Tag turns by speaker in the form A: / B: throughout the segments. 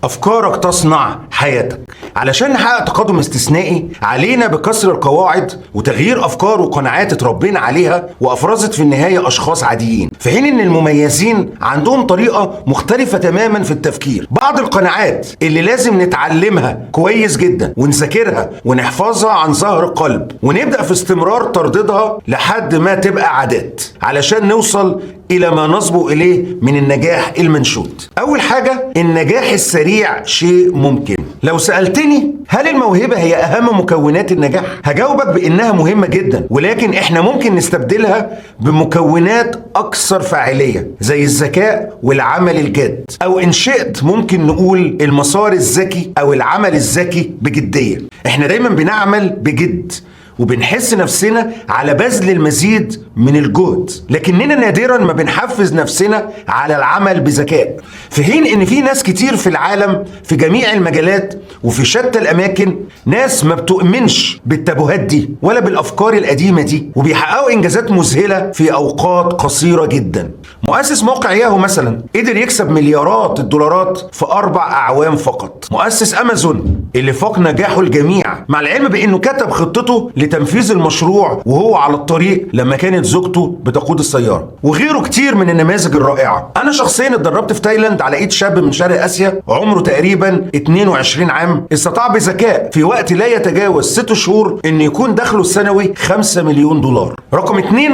A: أفكارك تصنع حياتك. علشان نحقق تقدم استثنائي علينا بكسر القواعد وتغيير أفكار وقناعات اتربينا عليها وأفرزت في النهاية أشخاص عاديين، في حين إن المميزين عندهم طريقة مختلفة تماما في التفكير. بعض القناعات اللي لازم نتعلمها كويس جدا ونذاكرها ونحفظها عن ظهر القلب ونبدأ في استمرار ترديدها لحد ما تبقى عادات علشان نوصل إلى ما نصبو إليه من النجاح المنشود. أول حاجة، النجاح السريع شيء ممكن. لو سألتني هل الموهبة هي أهم مكونات النجاح؟ هجاوبك بإنها مهمة جدا، ولكن إحنا ممكن نستبدلها بمكونات أكثر فاعلية زي الذكاء والعمل الجاد، أو إن شئت ممكن نقول المسار الذكي أو العمل الذكي بجدية. إحنا دايما بنعمل بجد وبنحس نفسنا على بذل المزيد من الجهد، لكننا نادرا ما بنحفز نفسنا على العمل بذكاء، في حين ان في ناس كتير في العالم في جميع المجالات وفي شتى الاماكن، ناس ما بتؤمنش بالتابوهات دي ولا بالافكار القديمه دي، وبيحققوا انجازات مذهله في اوقات قصيره جدا. مؤسس موقع ياهو مثلا قدر يكسب مليارات الدولارات في 4 أعوام فقط. مؤسس امازون اللي فاق نجاحه الجميع مع العلم بانه كتب خطته لتنفيذ المشروع وهو على الطريق لما كانت زوجته بتقود السيارة، وغيره كتير من النماذج الرائعة. أنا شخصيا اتدربت في تايلاند على إيد شاب من شرق آسيا عمره تقريبا 22 عام، استطاع بذكاء في وقت لا يتجاوز 6 شهور إن يكون دخله السنوي 5 مليون دولار. رقم 2،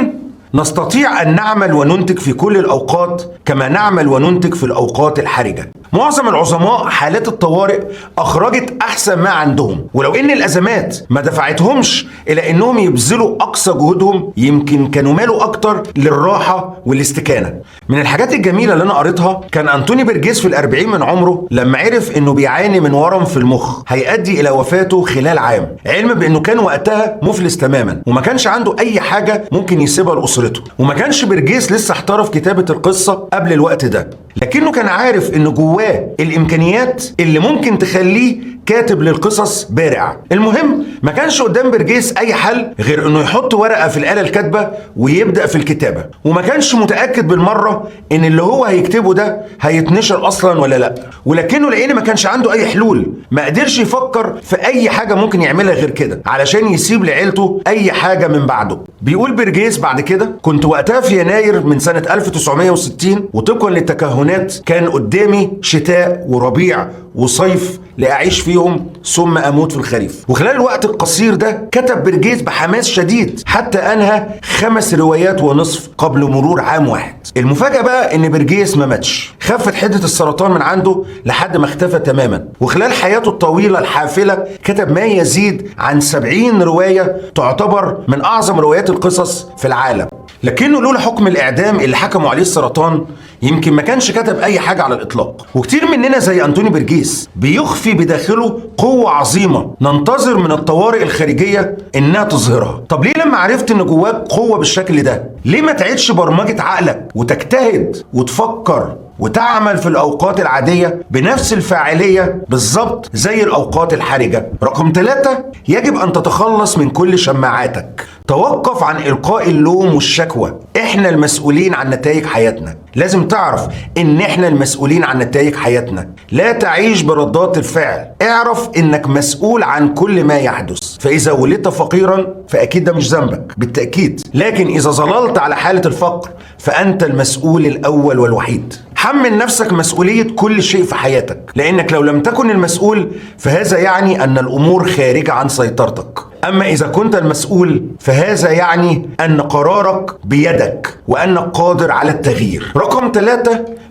A: نستطيع أن نعمل وننتج في كل الأوقات كما نعمل وننتج في الأوقات الحرجة. معظم العظماء حالات الطوارئ أخرجت أحسن ما عندهم، ولو إن الأزمات ما دفعتهمش إلى إنهم يبذلوا أقصى جهودهم يمكن كانوا مالوا أكتر للراحة والاستكانة. من الحاجات الجميلة اللي أنا قريتها كان أنتوني برجيس في 40 من عمره لما عرف إنه بيعاني من ورم في المخ هيؤدي إلى وفاته خلال عام، علم بإنه كان وقتها مفلس تماما وما كانش عنده أي حاجة ممكن يسيبها لأسرته، وما كانش برجيس لسه احترف كتابة القصة قبل الوقت ده، لكنه كان عارف إنه جواه الإمكانيات اللي ممكن تخليه كاتب للقصص بارع. المهم ما كانش قدام برجيس أي حل غير إنه يحط ورقة في الآلة الكاتبة ويبدأ في الكتابة، وما كانش متأكد بالمرة إن اللي هو هيكتبه ده هيتنشر أصلا ولا لأ، ولكنه لأن ما كانش عنده أي حلول ما قدرش يفكر في أي حاجة ممكن يعملها غير كده علشان يسيب لعيلته أي حاجة من بعده. بيقول برجيس بعد كده: كنت وقتها في يناير من سنة 1960، وطبقا للتكهنات كان قدامي شتاء وربيع وصيف لأعيش فيهم ثم أموت في الخريف. وخلال الوقت القصير ده كتب برجيس بحماس شديد حتى أنهى 5 روايات ونصف قبل مرور عام واحد. المفاجأة بقى إن برجيس ما ماتش، خفت حدة السرطان من عنده لحد ما اختفى تماما، وخلال حياته الطويلة الحافلة كتب ما يزيد عن 70 رواية تعتبر من أعظم روايات القصص في العالم. لكنه لولا حكم الإعدام اللي حكموا عليه السرطان يمكن ما كانش كتب أي حاجة على الإطلاق. وكتير مننا زي أنتوني برجيس بيخفي بداخله قوة عظيمة ننتظر من الطوارئ الخارجية إنها تظهرها. طب ليه لما عرفت إن جواك قوة بالشكل ده ليه ما تعيدش برمجة عقلك وتجتهد وتفكر وتعمل في الأوقات العادية بنفس الفاعلية بالظبط زي الأوقات الحرجة؟ رقم 3، يجب أن تتخلص من كل شماعاتك. توقف عن إلقاء اللوم والشكوى. إحنا المسؤولين عن نتائج حياتنا. لازم تعرف إن إحنا المسؤولين عن نتائج حياتنا. لا تعيش بردات الفعل. اعرف إنك مسؤول عن كل ما يحدث. فإذا ولدت فقيرا فأكيد ده مش ذنبك بالتأكيد، لكن إذا ظللت على حالة الفقر فأنت المسؤول الأول والوحيد. حمل نفسك مسؤولية كل شيء في حياتك، لأنك لو لم تكن المسؤول فهذا يعني أن الأمور خارجة عن سيطرتك. أما إذا كنت المسؤول فهذا يعني أن قرارك بيدك وأنك قادر على التغيير. رقم 3،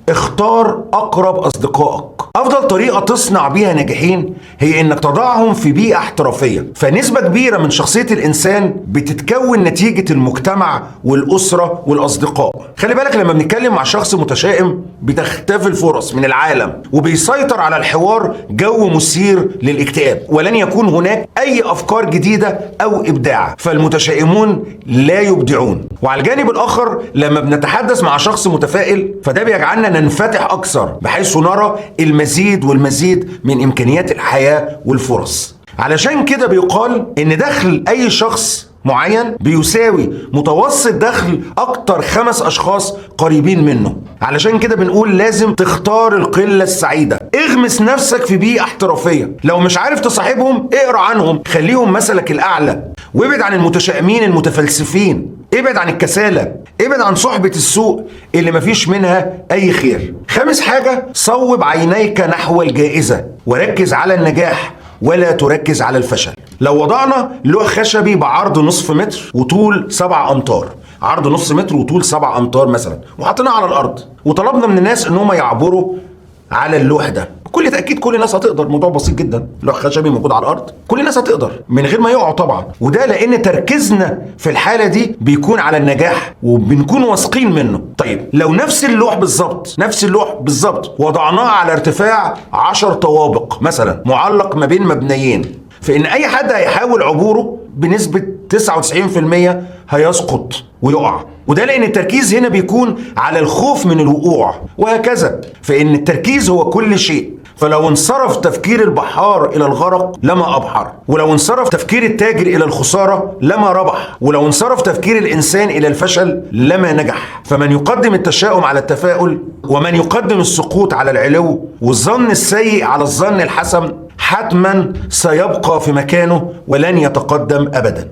A: اختار أقرب أصدقائك. أفضل طريقة تصنع بيها ناجحين هي إنك تضعهم في بيئة احترافية. فنسبة كبيرة من شخصية الإنسان بتتكون نتيجة المجتمع والأسرة والأصدقاء. خلي بالك لما بنتكلم مع شخص متشائم بتختفي الفرص من العالم وبيسيطر على الحوار جو مثير للاكتئاب، ولن يكون هناك أي أفكار جديدة أو إبداع، فالمتشائمون لا يبدعون. وعلى الجانب الآخر لما بنتحدث مع شخص متفائل فده بيجعلنا ننفتح أكثر بحيث نرى المزيد والمزيد من إمكانيات الحياة والفرص. علشان كده بيقال إن دخل أي شخص معين بيساوي متوسط دخل اكتر 5 اشخاص قريبين منه. علشان كده بنقول لازم تختار القلة السعيدة. اغمس نفسك في بيئة احترافية، لو مش عارف تصاحبهم اقرا عنهم، خليهم مثلك الاعلى، وابعد عن المتشائمين المتفلسفين، ابعد عن الكسالى، ابعد عن صحبة السوء اللي مفيش منها اي خير. خامس حاجة، صوب عينيك نحو الجائزة وركز على النجاح ولا تركز على الفشل. لو وضعنا لوح خشبي بعرض نصف متر وطول 7 أمتار، عرض نص متر وطول 7 أمتار مثلا، وحطيناه على الأرض وطلبنا من الناس إن هم يعبروا على اللوح ده، بكل تأكيد كل الناس هتقدر. موضوع بسيط جدا، لوح خشبي موجود على الأرض، كل الناس هتقدر من غير ما يقعوا طبعا. وده لأن تركيزنا في الحالة دي بيكون على النجاح وبنكون واثقين منه. طيب لو نفس اللوح بالظبط وضعناه على ارتفاع 10 طوابق مثلا، معلق ما بين مبنيين، فإن أي حد هيحاول عبوره بنسبة 99% هيسقط ويقع. وده لأن التركيز هنا بيكون على الخوف من الوقوع، وهكذا. فإن التركيز هو كل شيء. فلو انصرف تفكير البحار إلى الغرق لما أبحر، ولو انصرف تفكير التاجر إلى الخسارة لما ربح، ولو انصرف تفكير الإنسان إلى الفشل لما نجح. فمن يقدم التشاؤم على التفاؤل، ومن يقدم السقوط على العلو، والظن السيء على الظن الحسن، حتما سيبقى في مكانه ولن يتقدم أبدا.